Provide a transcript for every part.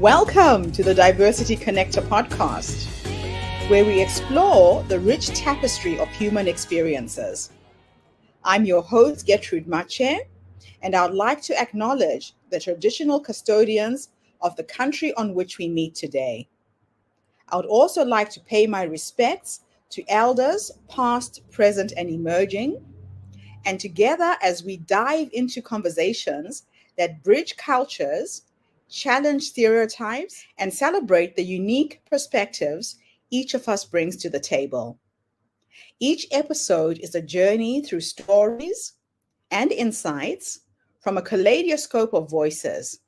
Welcome to the Diversity Connector podcast, where we explore the rich tapestry of human experiences. I'm your host, Gertrude Mache, and I'd like to acknowledge the traditional custodians of the country on which we meet today. I would also like to pay my respects to elders, past, present, and emerging, and together as we dive into conversations that bridge cultures, challenge stereotypes, and celebrate the unique perspectives each of us brings to the table. Each episode is a journey through stories and insights from a kaleidoscope of voices,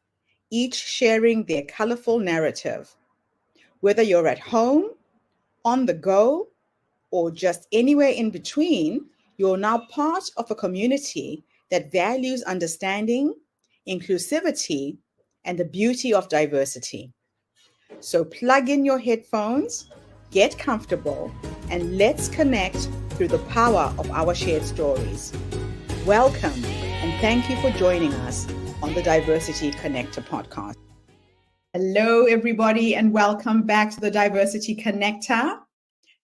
each sharing their colorful narrative. Whether you're at home, on the go, or just anywhere in between, you're now part of a community that values understanding, inclusivity, and the beauty of diversity. So plug in your headphones, get comfortable, and let's connect through the power of our shared stories. Welcome, and thank you for joining us on the Diversity Connector podcast. Hello, everybody, and welcome back to the Diversity Connector.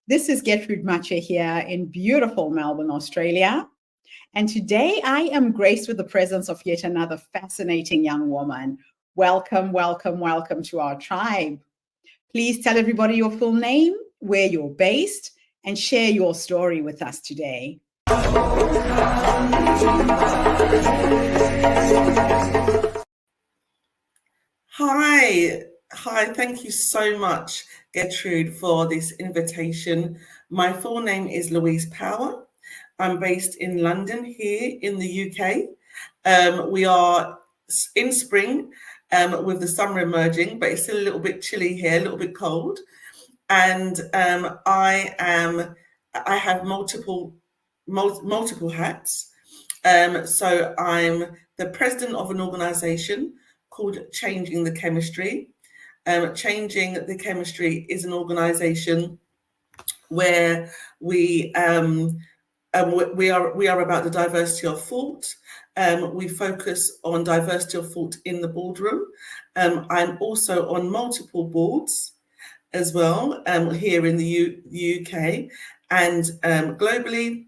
This is Gertrude Mache here in beautiful Melbourne, Australia. And today I am graced with the presence of yet another fascinating young woman. Welcome, welcome, welcome to our tribe. Please tell everybody your full name, where you're based, and share your story with us today. Hi, thank you so much, Gertrude, for this invitation. My full name is Louise Power. I'm based in London here in the UK. We are in spring with the summer emerging, but it's still a little bit chilly here, a little bit cold. And I have multiple hats. So I'm the president of an organisation called Changing the Chemistry. Changing the Chemistry is an organisation where we are about the diversity of thought. We focus on diversity of thought in the boardroom. I'm also on multiple boards as well here in the UK and globally,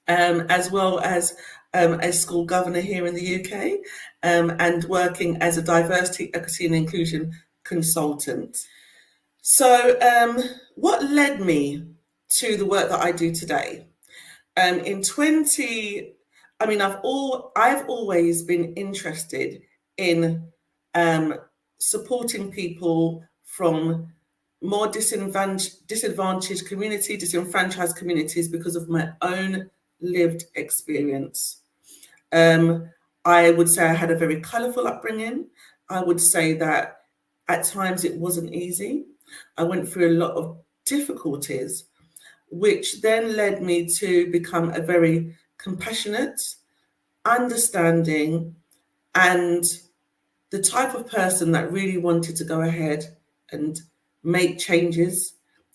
as well as a school governor here in the UK and working as a diversity, equity and inclusion consultant. So what led me to the work that I do today? I've always been interested in supporting people from more disadvantaged communities, disenfranchised communities because of my own lived experience. I would say I had a very colourful upbringing. I would say that at times it wasn't easy. I went through a lot of difficulties, which then led me to become a very compassionate, understanding, and the type of person that really wanted to go ahead and make changes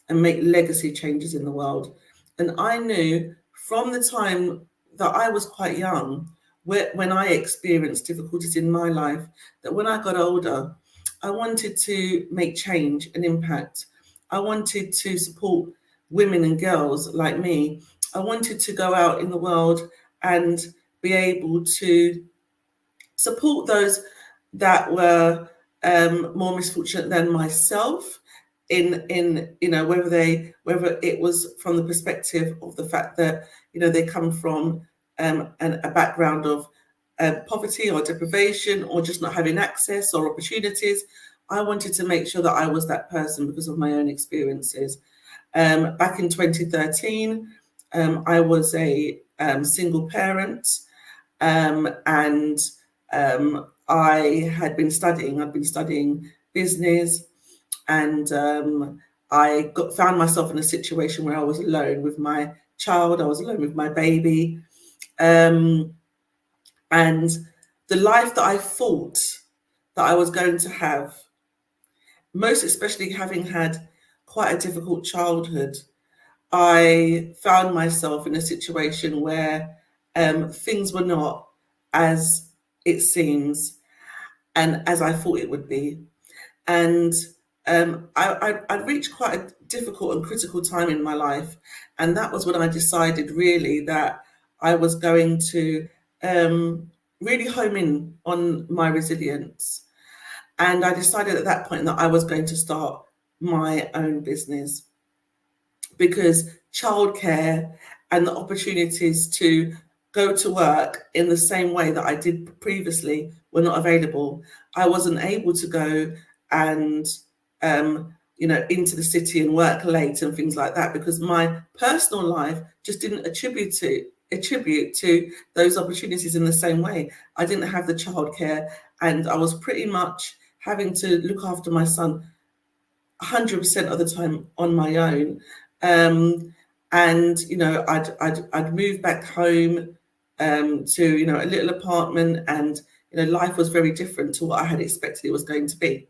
and make legacy changes in the world. And I knew from the time that I was quite young, when I experienced difficulties in my life, that when I got older, I wanted to make change and impact. I wanted to support women and girls like me. I wanted to go out in the world and be able to support those that were more misfortunate than myself in whether it was from the perspective of the fact that they come from a background of poverty or deprivation or just not having access or opportunities. I wanted to make sure that I was that person because of my own experiences. Back in 2013, I was a single parent and I'd been studying business, and I found myself in a situation where I was alone with my child, I was alone with my baby. And the life that I thought that I was going to have, most especially having had quite a difficult childhood, I found myself in a situation where things were not as it seems and as I thought it would be. And I'd reached quite a difficult and critical time in my life. And that was when I decided really that I was going to really home in on my resilience. And I decided at that point that I was going to start my own business, because childcare and the opportunities to go to work in the same way that I did previously were not available. I wasn't able to go and into the city and work late and things like that, because my personal life just didn't attribute to those opportunities in the same way. I didn't have the childcare, and I was pretty much having to look after my son 100% of the time on my own. And I'd move back home to a little apartment, and life was very different to what I had expected it was going to be.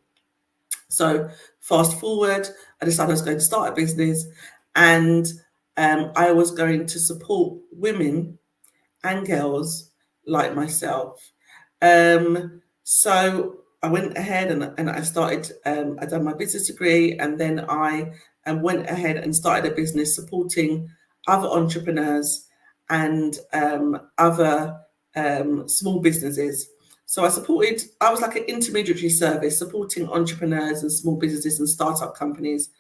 So fast forward, I decided I was going to start a business, and I was going to support women and girls like myself. So I went ahead and I started, I done my business degree, and then I went ahead and started a business supporting other entrepreneurs and other small businesses. So I was like an intermediary service supporting entrepreneurs and small businesses and startup companies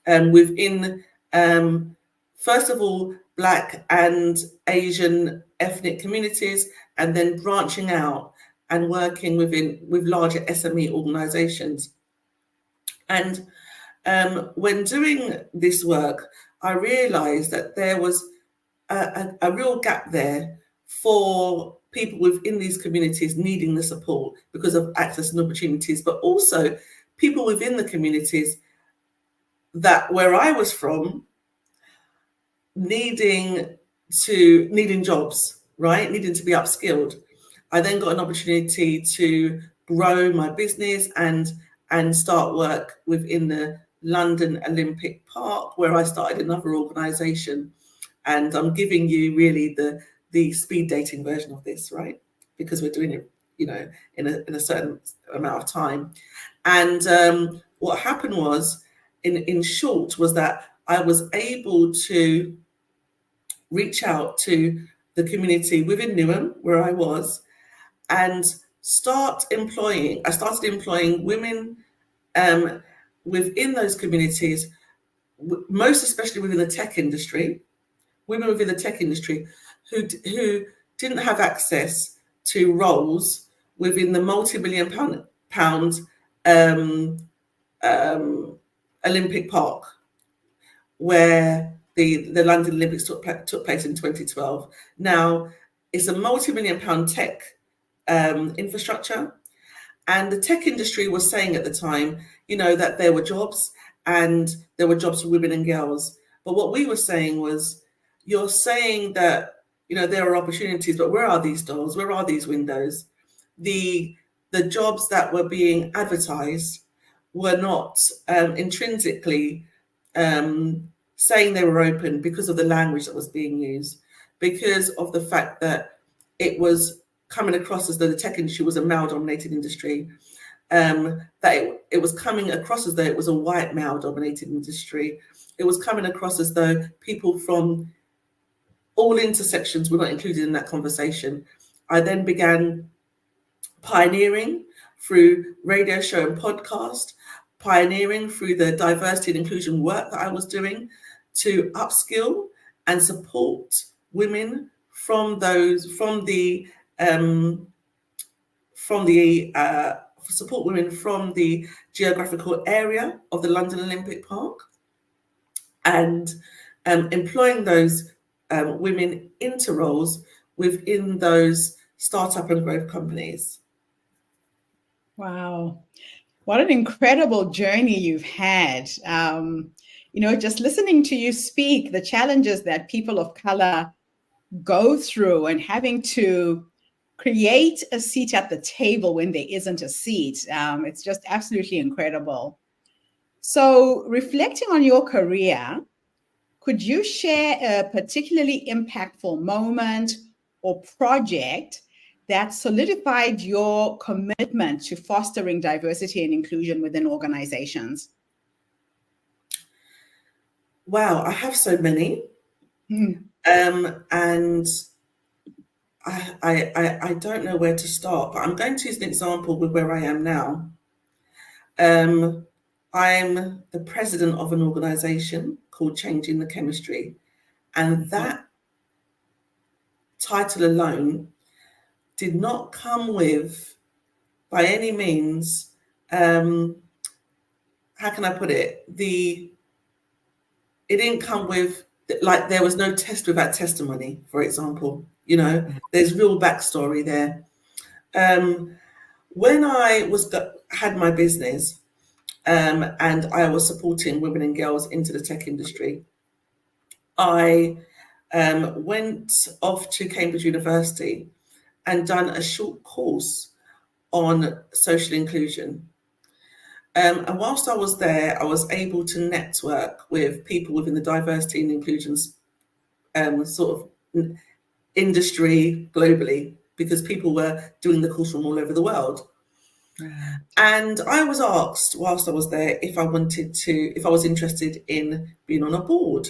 within, first of all, Black and Asian ethnic communities, and then branching out and working with larger SME organizations. And when doing this work, I realized that there was a real gap there for people within these communities needing the support because of access and opportunities, but also people within the communities that where I was from needing jobs, right? Needing to be upskilled. I then got an opportunity to grow my business and start work within the London Olympic Park, where I started another organisation. And I'm giving you really the speed dating version of this, right? Because we're doing it, in a certain amount of time. And what happened was, in short, was that I was able to reach out to the community within Newham, where I was, and I started employing women within those communities, most especially within the tech industry, women within the tech industry who didn't have access to roles within the multi-million pound Olympic Park, where the London Olympics took place in 2012. Now, it's a multi-million pound tech infrastructure. And the tech industry was saying at the time, that there were jobs, and there were jobs for women and girls. But what we were saying was, you're saying that, there are opportunities, but where are these doors? Where are these windows? The jobs that were being advertised were not intrinsically saying they were open because of the language that was being used, because of the fact that it was coming across as though the tech industry was a male-dominated industry, that it was coming across as though it was a white male-dominated industry. It was coming across as though people from all intersections were not included in that conversation. I then began pioneering through radio show and podcast, pioneering through the diversity and inclusion work that I was doing to upskill and support women support women from the geographical area of the London Olympic Park, and employing those women into roles within those startup and growth companies. Wow. What an incredible journey you've had. Just listening to you speak, the challenges that people of color go through, and having to create a seat at the table when there isn't a seat. It's just absolutely incredible. So, reflecting on your career, could you share a particularly impactful moment or project that solidified your commitment to fostering diversity and inclusion within organizations? Wow, I have so many. And I don't know where to start, but I'm going to use an example with where I am now. I'm the president of an organization called Changing the Chemistry. And that title alone did not come with, by any means, how can I put it? It didn't come with, like, there was no test without testimony, for example. You know, there's real backstory there. When I had my business, and I was supporting women and girls into the tech industry, I went off to Cambridge University and done a short course on social inclusion. And whilst I was there, I was able to network with people within the diversity and inclusion sort of industry globally, because people were doing the course from all over the world. Right. And I was asked whilst I was there if I was interested in being on a board.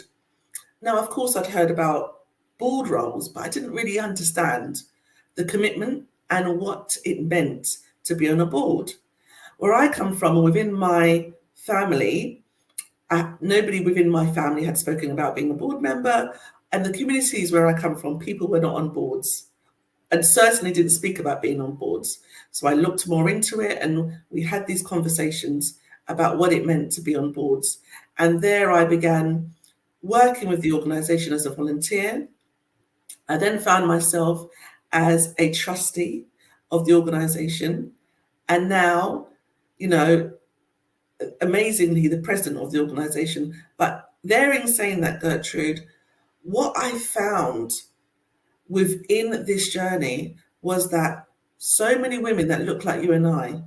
Now, of course, I'd heard about board roles, but I didn't really understand the commitment and what it meant to be on a board. Where I come from, and within my family, nobody within my family had spoken about being a board member. And the communities where I come from, people were not on boards and certainly didn't speak about being on boards. So I looked more into it, and we had these conversations about what it meant to be on boards. And there I began working with the organization as a volunteer. I then found myself as a trustee of the organization. And now, you know, amazingly, the president of the organization. But therein saying that, Gertrude, what I found within this journey was that so many women that look like you and I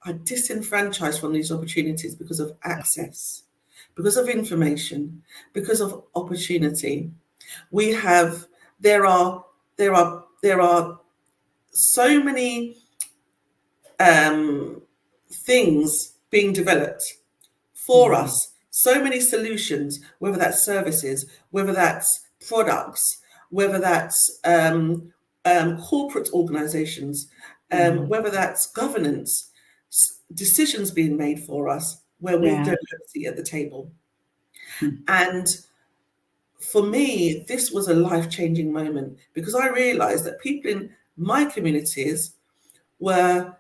are disenfranchised from these opportunities because of access, because of information, because of opportunity. There are so many things being developed for us, so many solutions, whether that's services, whether that's products, whether that's corporate organizations, whether that's governance, decisions being made for us where we don't have a seat at the table. And for me, this was a life-changing moment, because I realized that people in my communities were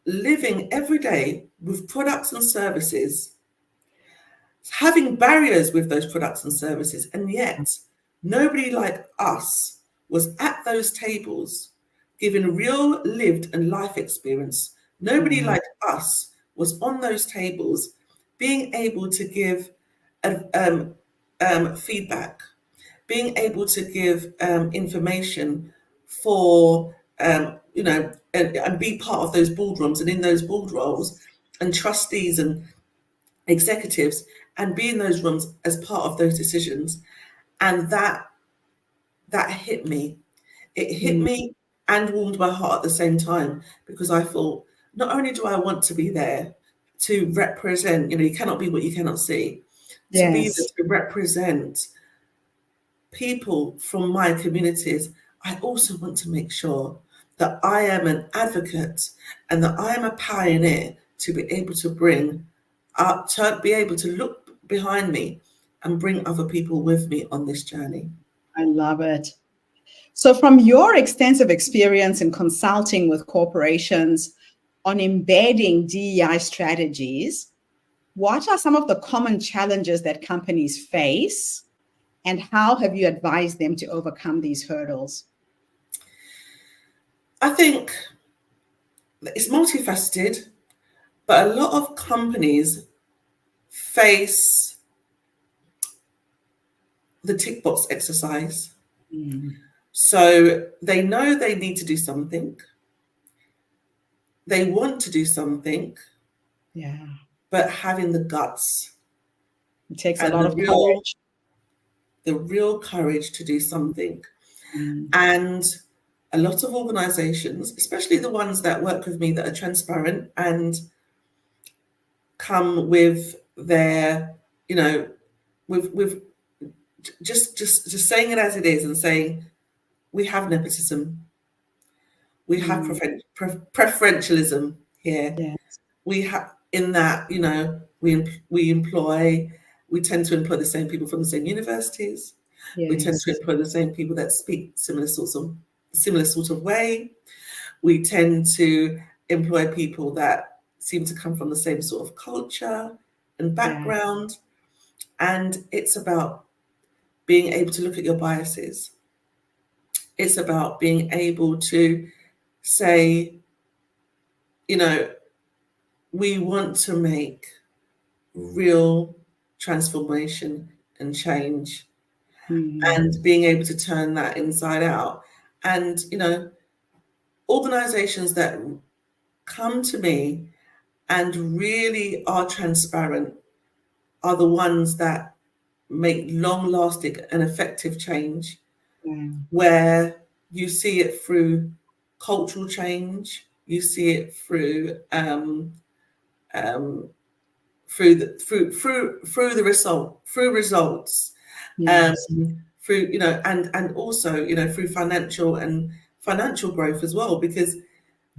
living every day with products and services, having barriers with those products and services, and yet nobody like us was at those tables giving real lived and life experience. Nobody like us was on those tables being able to give feedback, being able to give information for, you know, and be part of those boardrooms and in those board roles and trustees and executives, and be in those rooms as part of those decisions. And that hit me. It hit me and warmed my heart at the same time, because I thought, not only do I want to be there to represent, you know, you cannot be what you cannot see, to be there to represent people from my communities, I also want to make sure that I am an advocate and that I am a pioneer to be able to bring up, to be able to look behind me and bring other people with me on this journey. I love it. So from your extensive experience in consulting with corporations on embedding DEI strategies, what are some of the common challenges that companies face, and how have you advised them to overcome these hurdles? I think it's multifaceted, but a lot of companies face the tick box exercise. So they know they need to do something. They want to do something. But having the guts. It takes a lot of courage. The real courage to do something. And a lot of organizations, especially the ones that work with me that are transparent and come with their, with just saying it as it is and saying, we have nepotism, we have preferentialism here. Yes. We have in that, we tend to employ the same people from the same universities. We tend to Yes. employ the same people that speak similar sort of way. We tend to employ people that seem to come from the same sort of culture and background. And it's about being able to look at your biases. It's about being able to say, we want to make real transformation and change, and being able to turn that inside out. And, organizations that come to me and really are transparent are the ones that make long-lasting and effective change, where you see it through cultural change, you see it through results, Yes. through and also through financial growth as well, because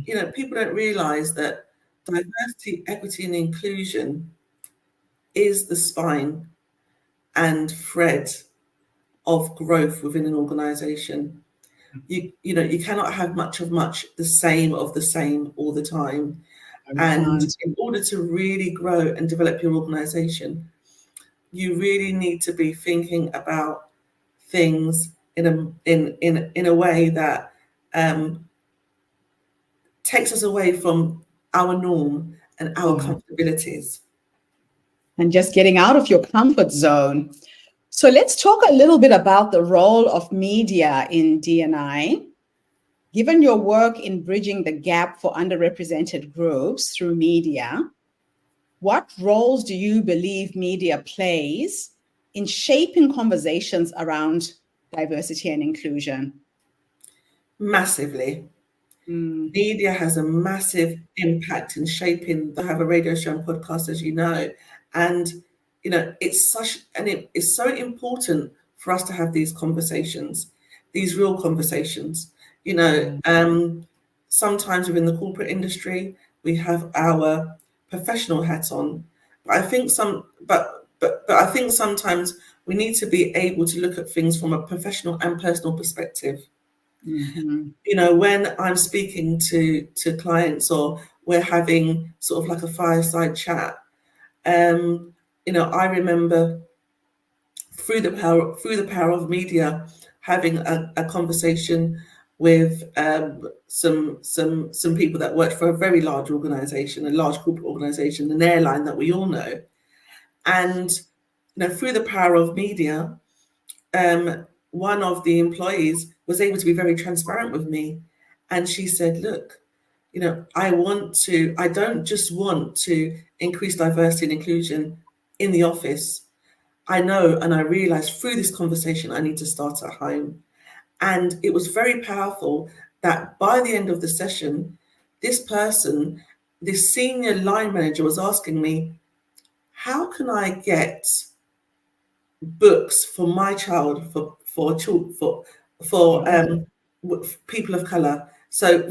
people don't realize that diversity, equity, and inclusion is the spine and thread of growth within an organization. You cannot have much the same of the same all the time. And in order to really grow and develop your organization, you really need to be thinking about things in a way that takes us away from our norm and our comfortabilities. And just getting out of your comfort zone. So let's talk a little bit about the role of media in D&I. Given your work in bridging the gap for underrepresented groups through media, what roles do you believe media plays in shaping conversations around diversity and inclusion? Massively. Media has a massive impact in shaping. I have a radio show and podcast, as you know, and it's so important for us to have these conversations, these real conversations. Sometimes within the corporate industry, we have our professional hats on, but I think I think sometimes we need to be able to look at things from a professional and personal perspective. When I'm speaking to clients, or we're having sort of like a fireside chat, I remember through the power of media, having a conversation with some people that worked for a very large organization, a large corporate organization, an airline that we all know. And through the power of media, one of the employees was able to be very transparent with me. And she said, look, I don't just want to increase diversity and inclusion in the office. I know, and I realized through this conversation, I need to start at home. And it was very powerful that by the end of the session, this senior line manager was asking me, how can I get books for my child for people of color? So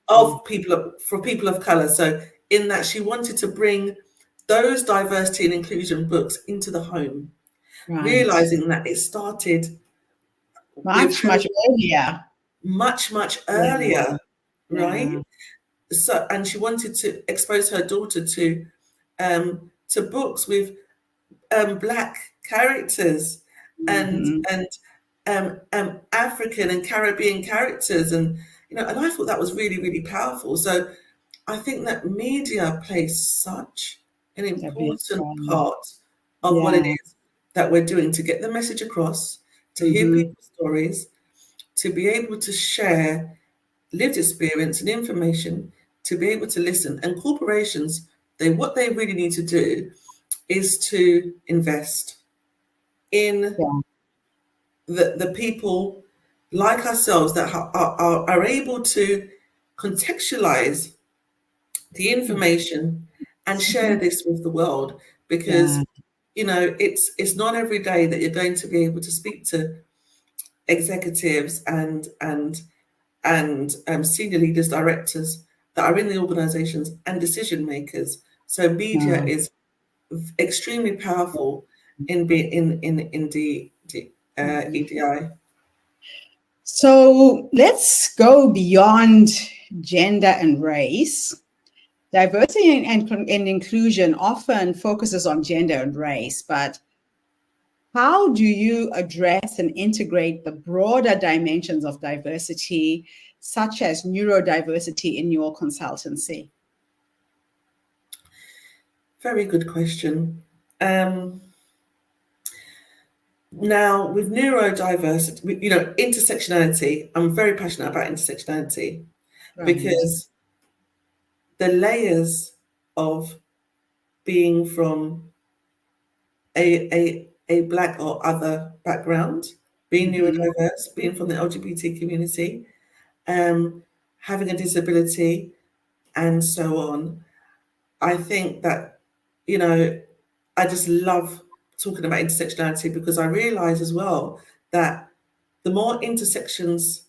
for people of color. So in that, she wanted to bring those diversity and inclusion books into the home, realizing that it started much earlier. Much earlier, right? So, and she wanted to expose her daughter to books with Black characters and African and Caribbean characters, and and I thought that was really, really powerful. So I think that media plays such an important part of what it is that we're doing to get the message across, to hear people's stories, to be able to share lived experience and information, to be able to listen. And corporations, what they really need to do is to invest in the people like ourselves that are able to contextualize the information and share this with the world, because Yeah. it's not every day that you're going to be able to speak to executives and senior leaders, directors that are in the organizations and decision makers. So media No. is extremely powerful in EDI. So let's go beyond gender and race. Diversity and inclusion often focuses on gender and race, but how do you address and integrate the broader dimensions of diversity, such as neurodiversity, in your consultancy? Very good question. Now, with neurodiversity, intersectionality, I'm very passionate about intersectionality Right. because the layers of being from a black or other background, being Mhm. neurodiverse, being from the LGBT community, having a disability, and so on. I think that, I just love talking about intersectionality because I realize as well that the more intersections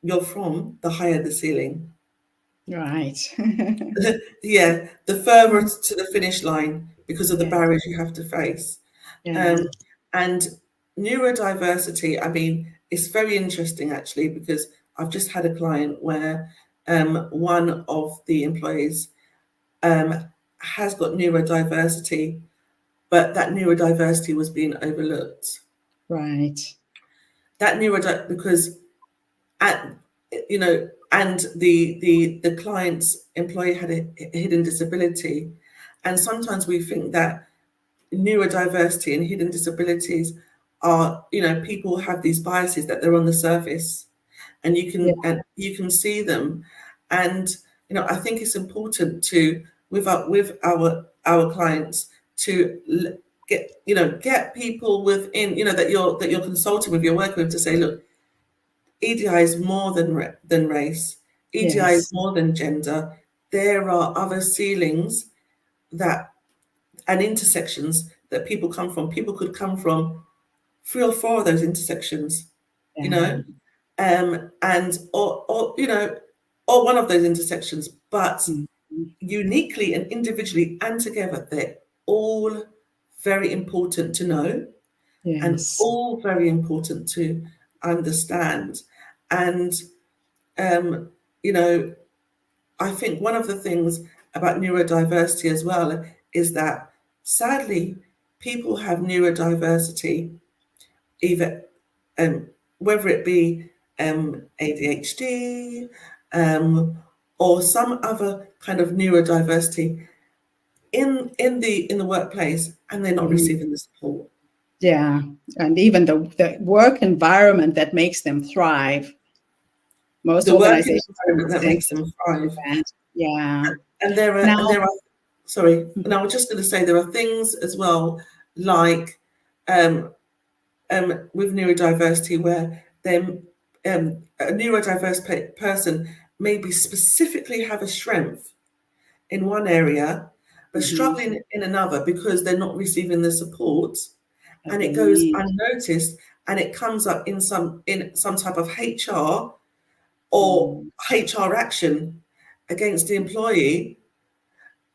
you're from, the higher the ceiling. Right. Yeah, the further to the finish line because of the Yeah. barriers you have to face. Yeah. Um, and neurodiversity, I mean, it's very interesting actually because I've just had a client where one of the employees has got neurodiversity, but that neurodiversity was being overlooked. Right. That because at and the client's employee had a hidden disability, and sometimes we think that neurodiversity and hidden disabilities are, people have these biases that they're on the surface and Yeah. you can see them. And I think it's important to with our clients to get people within, that you're consulting with, you're working with, to say, look, EDI is more than race. EDI is Yes. more than gender. There are other ceilings that and intersections that people come from. People could come from 3 or 4 of those intersections, you Yeah. know, and or one of those intersections, but Mhm. uniquely and individually and together, they're all very important to know and Yes. all very important to understand. And um, you know, I think one of the things about neurodiversity as well is that sadly, people have neurodiversity, either whether it be ADHD or some other kind of neurodiversity in the workplace, and they're not Mhm. receiving the support. Yeah. And even the work environment that makes them thrive. Most The work organizations don't environment that think makes them thrive. that. Yeah. And there are Now, and there are sorry, and I was just going to say there are things as well like um, with neurodiversity where them a neurodiverse person maybe specifically have a strength in one area but mhm, struggling in another because they're not receiving the support, that and they it goes need. unnoticed, and it comes up in some type of HR or Mm, HR action against the employee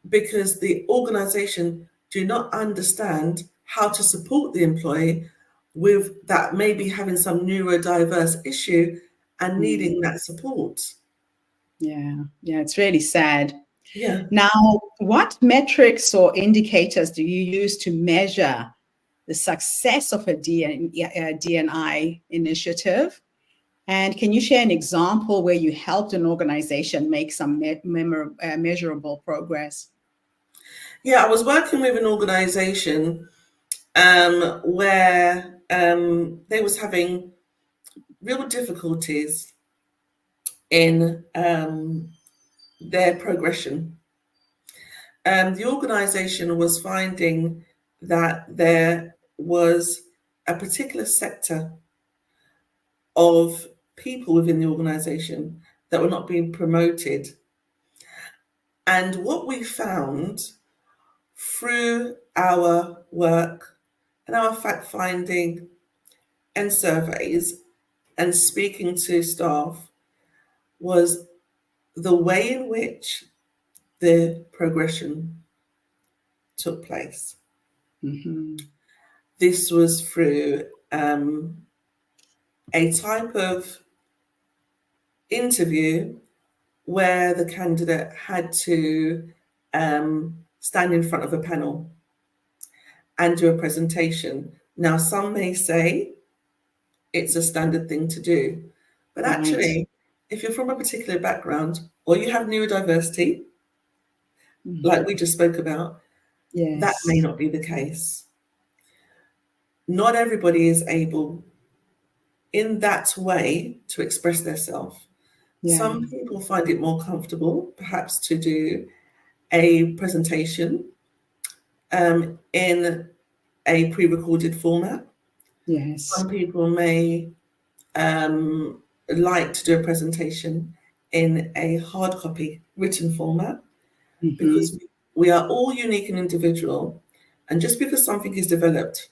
because the organization do not understand how to support the employee with that, maybe having some neurodiverse issue and needing mm, that support. yeah. Yeah. It's really sad. Yeah. Now, what metrics or indicators do you use to measure the success of a DNI initiative? And can you share an example where you helped an organization make some measurable progress? Yeah, I was working with an organization where they was having real difficulties in their progression. The organization was finding that there was a particular sector of people within the organization that were not being promoted. And what we found through our work and our fact finding and surveys and speaking to staff was the way in which the progression took place. Mm-hmm. This was through a type of interview where the candidate had to stand in front of a panel and do a presentation. Now, some may say it's a standard thing to do, but Right. actually, if you're from a particular background or you have neurodiversity, like we just spoke about, that Yes. may not be the case. Not everybody is able in that way to express themselves. Yeah. Some people find it more comfortable, perhaps, to do a presentation in a pre-recorded format. Yes. Some people may like to do a presentation in a hard copy written format, because we are all unique and individual. And just because something is developed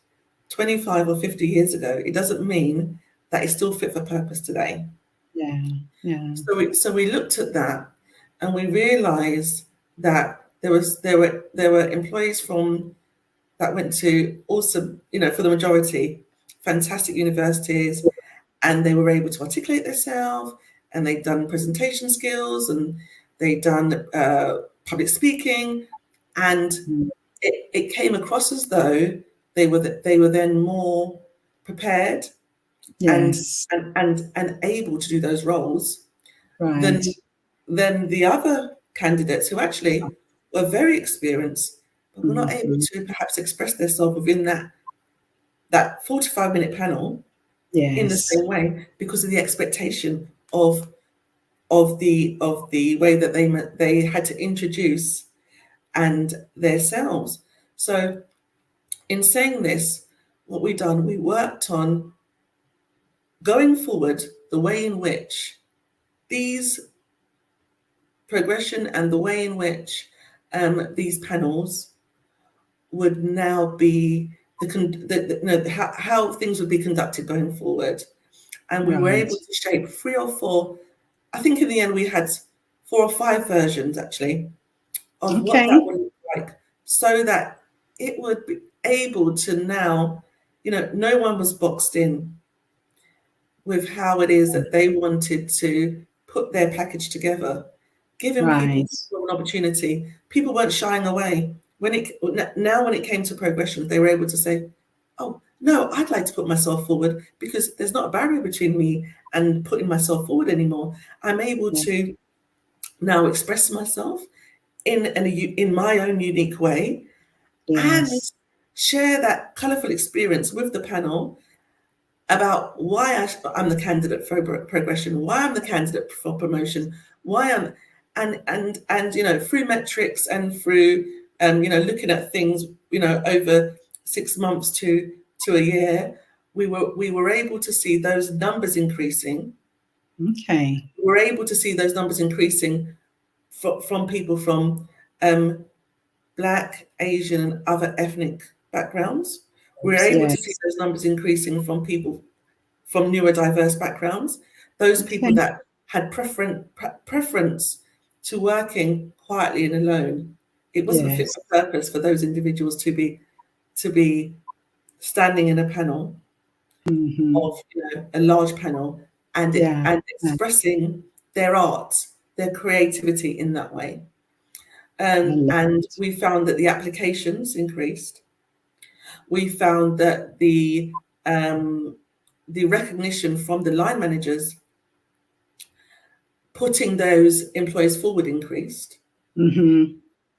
25 or 50 years ago, it doesn't mean that it's still fit for purpose today. Yeah. Yeah. So we looked at that, and we realized that there were employees from that went to also, for the majority, fantastic universities, and they were able to articulate themselves, and they'd done presentation skills, and they'd done public speaking, and it came across as though they were then more prepared Yes. and able to do those roles Right. than the other candidates who actually were very experienced, but were not able to perhaps express themselves within that 45-minute panel in the Yes. same way, because of the expectation of the way that they had to introduce and themselves. So in saying this, what we done, we worked on going forward the way in which these progression and the way in which these panels would now be how things would be conducted going forward. And we were Right. able to shape 3 or 4, I think in the end we had 4 or 5 versions actually of what that would look like, so that it would be able to now, no one was boxed in with how it is that they wanted to put their package together, giving people Right. an opportunity. People weren't shying away. When it came to progression, they were able to say, oh, no, I'd like to put myself forward, because there's not a barrier between me and putting myself forward anymore. I'm able to now express myself in my own unique way, and Yes. share that colourful experience with the panel about why I'm the candidate for progression, why I'm the candidate for promotion, why I'm, and through metrics and through looking at things over 6 months to a year, we were able to see those numbers increasing. Okay. We were able to see those numbers increasing from people from Black, Asian, and other ethnic backgrounds. We were able to see Yes. those numbers increasing from people from neurodiverse backgrounds, those people Okay. that had preference to working quietly and alone. It wasn't fit Yes. for purpose for those individuals to be standing in a panel of a large panel and Yeah. expressing their art, their creativity in that way. I love And it. we found that the applications increased. We found that the recognition from the line managers putting those employees forward increased.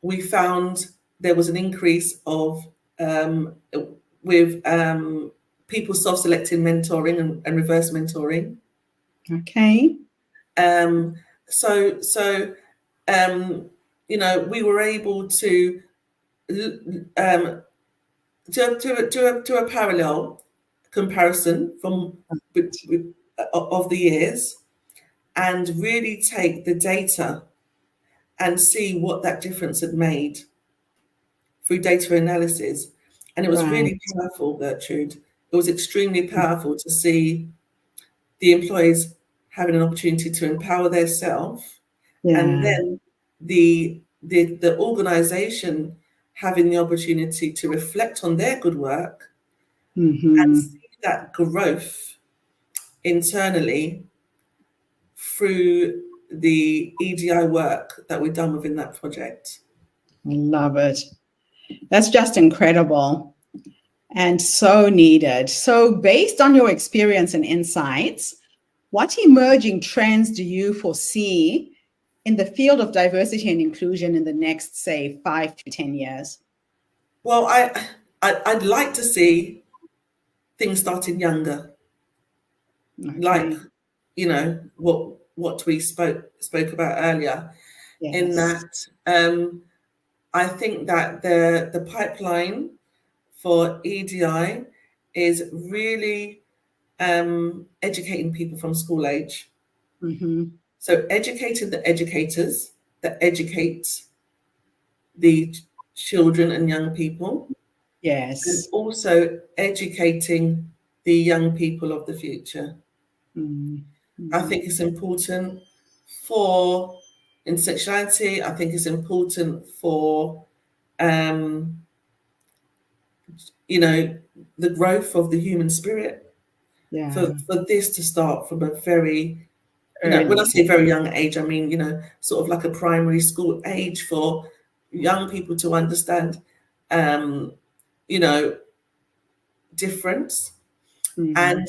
We found there was an increase of with people self-selecting mentoring and reverse mentoring. Okay. We were able to do a parallel comparison from of the years and really take the data and see what that difference had made through data analysis. And it was really powerful, Gertrude. It was extremely powerful to see the employees having an opportunity to empower themselves, and then the organization having the opportunity to reflect on their good work and see that growth internally through the EDI work that we've done within that project. I love it. That's just incredible and so needed. So based on your experience and insights, what emerging trends do you foresee in the field of diversity and inclusion in the next, say, 5 to 10 years? Well, I'd like to see things starting younger, like, you know, what we spoke about earlier. In that, I think that the pipeline for EDI is really educating people from school age. So educating the educators that educate the children and young people. Yes. And also educating the young people of the future. I think it's important for intersectionality. I think it's important for, you know, the growth of the human spirit. For this to start from a very, you know, when I say very young age, I mean, you know, sort of like a primary school age, for young people to understand, you know, difference and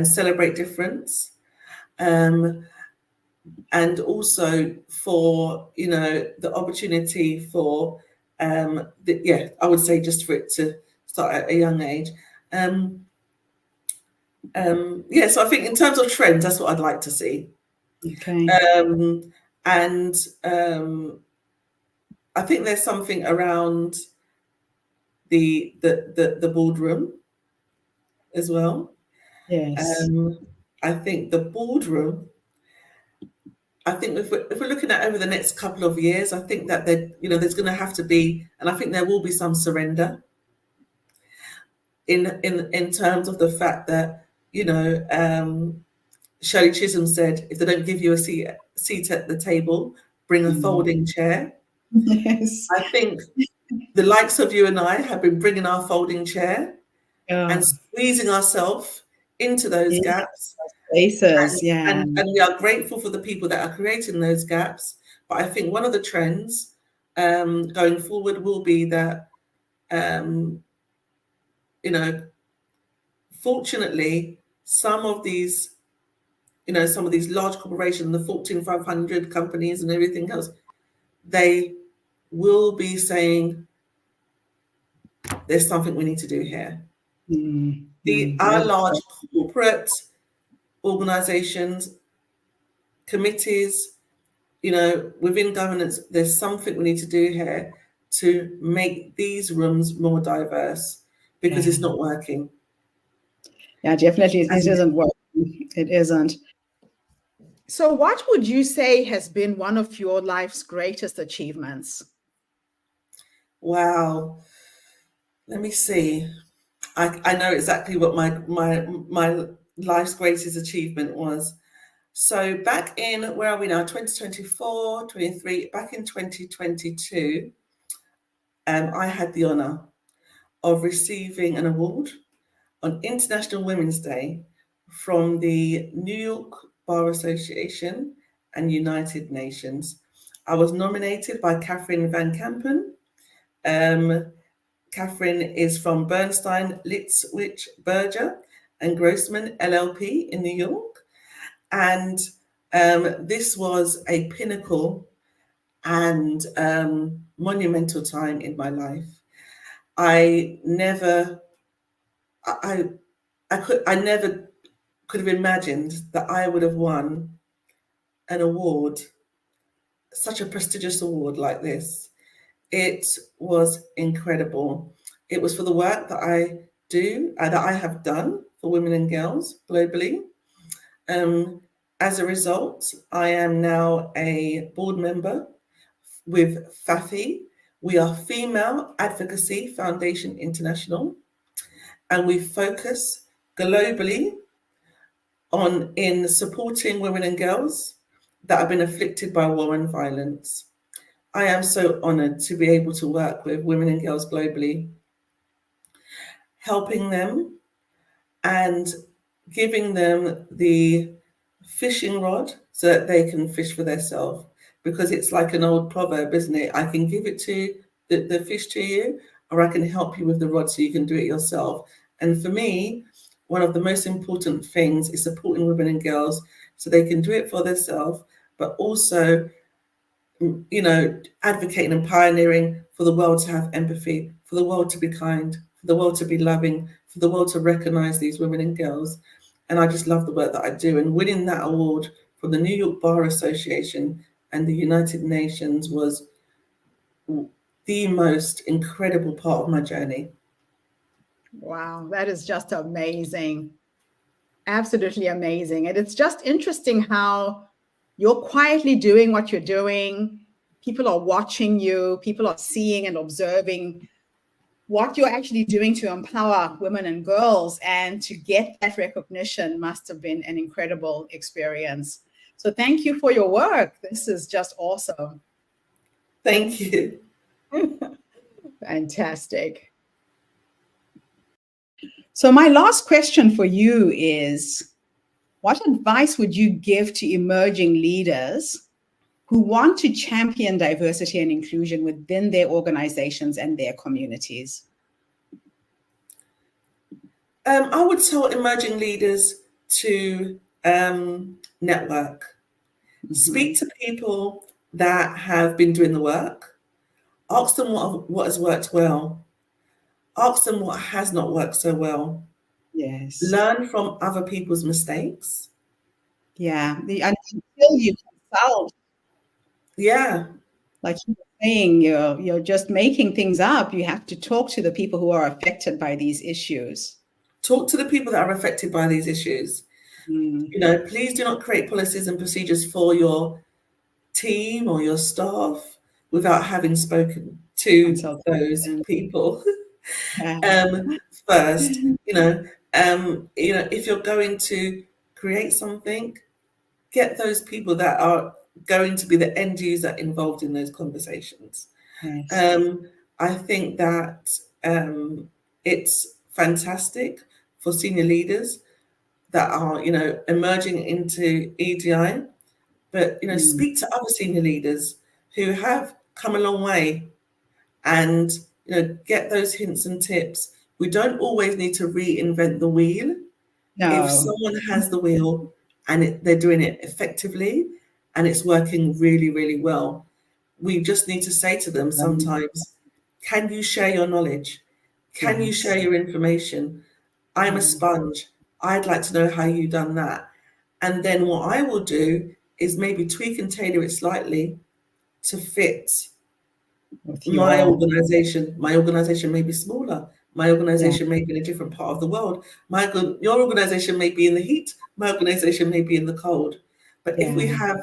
celebrate difference, and also for, you know, the opportunity for I would say just for it to start at a young age. So I think in terms of trends, that's what I'd like to see. I think there's something around the boardroom as well. I think the boardroom, I think if we're looking at over the next couple of years, I think that there's going to have to be, and I think there will be some surrender in terms of the fact that, you know, Shirley Chisholm said, if they don't give you a seat at the table, bring a folding chair. I think the likes of you and I have been bringing our folding chair and squeezing ourselves into those gaps. Places, and we are grateful for the people that are creating those gaps. But I think one of the trends going forward will be that, you know, fortunately, some of these large corporations, the Fortune 500 companies and everything else, they will be saying, there's something we need to do here. Our large corporate organizations, committees, you know, within governance, there's something we need to do here to make these rooms more diverse, because it's not working. Yeah, definitely. It isn't working. It isn't. So what would you say has been one of your life's greatest achievements? Wow. Let me see. I know exactly what my life's greatest achievement was. So back in, where are we now? 2024, 23, back in 2022, I had the honor of receiving an award on International Women's Day from the New York Bar Association and United Nations. I was nominated by Catherine Van Kampen. Catherine is from Bernstein, Litzwich, Berger and Grossman LLP in New York. And this was a pinnacle and monumental time in my life. I never could have imagined that I would have won an award, such a prestigious award like this. It was incredible. It was for the work that I do, that I have done for women and girls globally. As a result, I am now a board member with FAFI. We are Female Advocacy Foundation International, and we focus globally in supporting women and girls that have been afflicted by war and violence. I am so honored to be able to work with women and girls globally, helping them and giving them the fishing rod so that they can fish for themselves. Because it's like an old proverb, isn't it? I can give it to the fish to you, or I can help you with the rod so you can do it yourself. And for me, one of the most important things is supporting women and girls so they can do it for themselves, but also, you know, advocating and pioneering for the world to have empathy, for the world to be kind, for the world to be loving, for the world to recognize these women and girls. And I just love the work that I do. And winning that award from the New York Bar Association and the United Nations was the most incredible part of my journey. Wow, that is just amazing. Absolutely amazing. And it's just interesting how you're quietly doing what you're doing. People are watching you, people are seeing and observing what you're actually doing to empower women and girls. And to get that recognition must have been an incredible experience. So thank you for your work. This is just awesome. Thank you. Fantastic. So my last question for you is, what advice would you give to emerging leaders who want to champion diversity and inclusion within their organizations and their communities? I would tell emerging leaders to network. Mm-hmm. Speak to people that have been doing the work. Ask them what has worked well. Ask them what has not worked so well. Yes. Learn from other people's mistakes. Yeah. Until you consult. Yeah. Like you were saying, you're just making things up. You have to talk to the people who are affected by these issues. Talk to the people that are affected by these issues. You know, please do not create policies and procedures for your team or your staff without having spoken to those people first. If you're going to create something, get those people that are going to be the end user involved in those conversations. Yes. I think that it's fantastic for senior leaders that are, emerging into EDI, but, speak to other senior leaders who have come a long way and, get those hints and tips. We don't always need to reinvent the wheel. No. If someone has the wheel and they're doing it effectively and it's working really, really well, we just need to say to them sometimes, can you share your knowledge? Can you share your information? I'm a sponge. I'd like to know how you've done that. And then what I will do is maybe tweak and tailor it slightly to fit my organization. My organization may be smaller. My organization may be in a different part of the world. Your organization may be in the heat. My organization may be in the cold. But if we have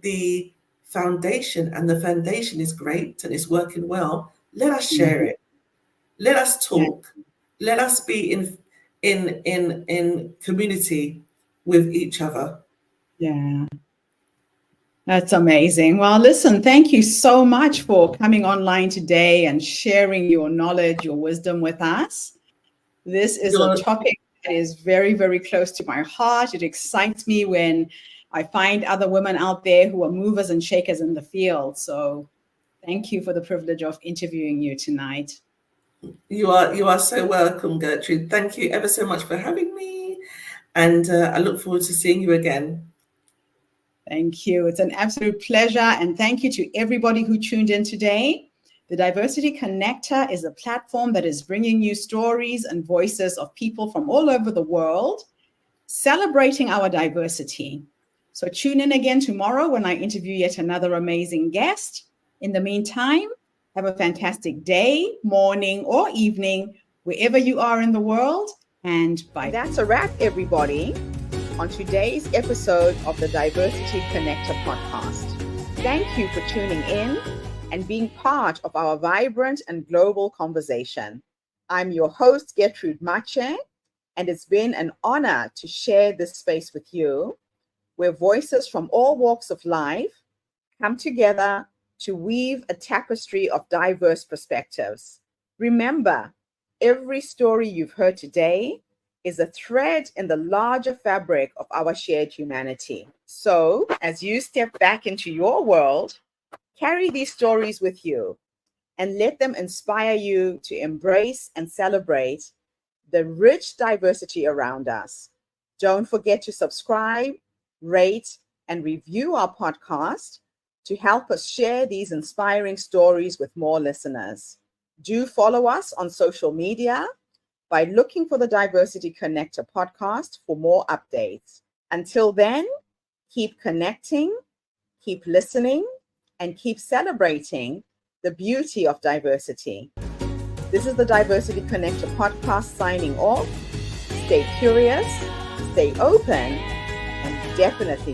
the foundation and the foundation is great and it's working well, let us share it. Let us talk. Let us be in community with each other. Yeah. That's amazing. Well, listen, thank you so much for coming online today and sharing your knowledge, your wisdom with us. This is a topic that is very, very close to my heart. It excites me when I find other women out there who are movers and shakers in the field. So thank you for the privilege of interviewing you tonight. You are so welcome, Gertrude. Thank you ever so much for having me. And I look forward to seeing you again. Thank you. It's an absolute pleasure. And thank you to everybody who tuned in today. The Diversity Connector is a platform that is bringing you stories and voices of people from all over the world, celebrating our diversity. So tune in again tomorrow when I interview yet another amazing guest. In the meantime, have a fantastic day, morning, or evening, wherever you are in the world. That's a wrap, everybody, on today's episode of the Diversity Connector podcast. Thank you for tuning in and being part of our vibrant and global conversation. I'm your host, Gertrude Mache, and it's been an honor to share this space with you, where voices from all walks of life come together to weave a tapestry of diverse perspectives. Remember, every story you've heard today is a thread in the larger fabric of our shared humanity. So, as you step back into your world, carry these stories with you and let them inspire you to embrace and celebrate the rich diversity around us. Don't forget to subscribe, rate, and review our podcast to help us share these inspiring stories with more listeners. Do follow us on social media by looking for the Diversity Connector podcast for more updates. Until then, keep connecting, keep listening, and keep celebrating the beauty of diversity. This is the Diversity Connector podcast signing off. Stay curious, stay open, and definitely